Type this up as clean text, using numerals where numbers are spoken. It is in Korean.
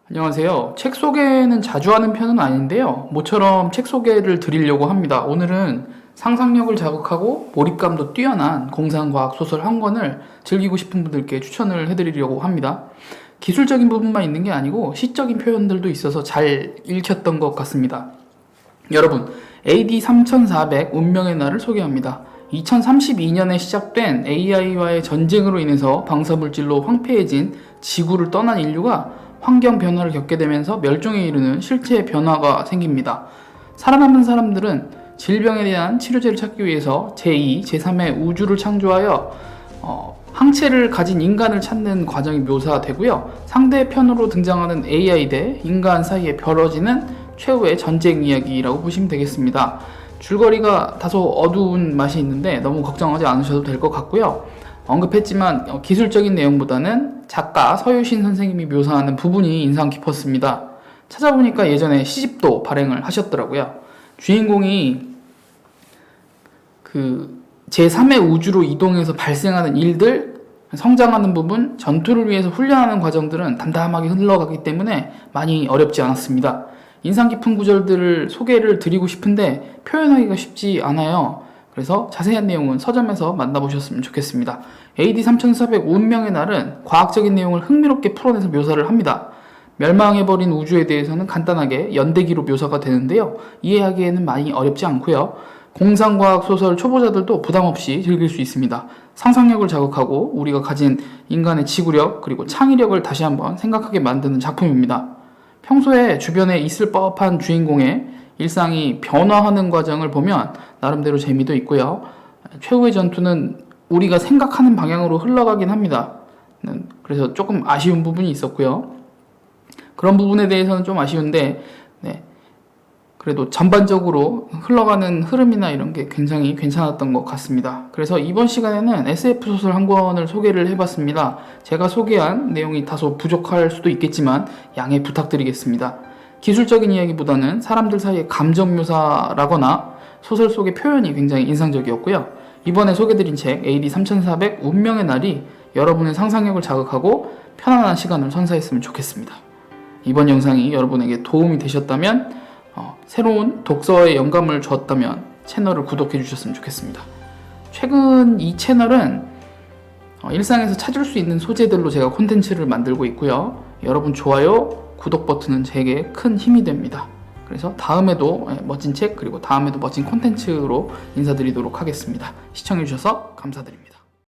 안녕하세요. 책 소개는 자주 하는 편은 아닌데요. 모처럼 책 소개를 드리려고 합니다. 오늘은 상상력을 자극하고 몰입감도 뛰어난 공상과학 소설 한 권을 즐기고 싶은 분들께 추천을 해드리려고 합니다. 기술적인 부분만 있는 게 아니고 시적인 표현들도 있어서 잘 읽혔던 것 같습니다. 여러분, AD 3400 운명의 날을 소개합니다. 2032년에 시작된 AI와의 전쟁으로 인해서 방사물질로 황폐해진 지구를 떠난 인류가 환경 변화를 겪게 되면서 멸종에 이르는 실제 변화가 생깁니다. 살아남은 사람들은 질병에 대한 치료제를 찾기 위해서 제2, 제3의 우주를 창조하여 항체를 가진 인간을 찾는 과정이 묘사되고요. 상대편으로 등장하는 AI 대 인간 사이에 벌어지는 최후의 전쟁 이야기라고 보시면 되겠습니다. 줄거리가 다소 어두운 맛이 있는데 너무 걱정하지 않으셔도 될 것 같고요. 언급했지만 기술적인 내용보다는 작가 서유신 선생님이 묘사하는 부분이 인상 깊었습니다. 찾아보니까 예전에 시집도 발행을 하셨더라고요. 주인공이 제3의 우주로 이동해서 발생하는 일들, 성장하는 부분, 전투를 위해서 훈련하는 과정들은 담담하게 흘러가기 때문에 많이 어렵지 않았습니다. 인상 깊은 구절들을 소개를 드리고 싶은데 표현하기가 쉽지 않아요. 그래서 자세한 내용은 서점에서 만나보셨으면 좋겠습니다. AD 3400 운명의 날은 과학적인 내용을 흥미롭게 풀어내서 묘사를 합니다. 멸망해버린 우주에 대해서는 간단하게 연대기로 묘사가 되는데요. 이해하기에는 많이 어렵지 않고요. 공상과학 소설 초보자들도 부담없이 즐길 수 있습니다. 상상력을 자극하고 우리가 가진 인간의 지구력 그리고 창의력을 다시 한번 생각하게 만드는 작품입니다. 평소에 주변에 있을 법한 주인공의 일상이 변화하는 과정을 보면 나름대로 재미도 있고요. 최후의 전투는 우리가 생각하는 방향으로 흘러가긴 합니다. 그래서 조금 아쉬운 부분이 있었고요. 그런 부분에 대해서는 좀 아쉬운데 그래도 전반적으로 흘러가는 흐름이나 이런 게 굉장히 괜찮았던 것 같습니다. 그래서 이번 시간에는 SF 소설 한 권을 소개를 해봤습니다. 제가 소개한 내용이 다소 부족할 수도 있겠지만 양해 부탁드리겠습니다. 기술적인 이야기보다는 사람들 사이의 감정 묘사라거나 소설 속의 표현이 굉장히 인상적이었고요. 이번에 소개드린 책 AD 3400 운명의 날이 여러분의 상상력을 자극하고 편안한 시간을 선사했으면 좋겠습니다. 이번 영상이 여러분에게 도움이 되셨다면 새로운 독서에 영감을 주었다면 채널을 구독해 주셨으면 좋겠습니다. 최근 이 채널은 일상에서 찾을 수 있는 소재들로 제가 콘텐츠를 만들고 있고요. 여러분 좋아요, 구독 버튼은 제게 큰 힘이 됩니다. 그래서 다음에도 멋진 책 그리고 다음에도 멋진 콘텐츠로 인사드리도록 하겠습니다. 시청해 주셔서 감사드립니다.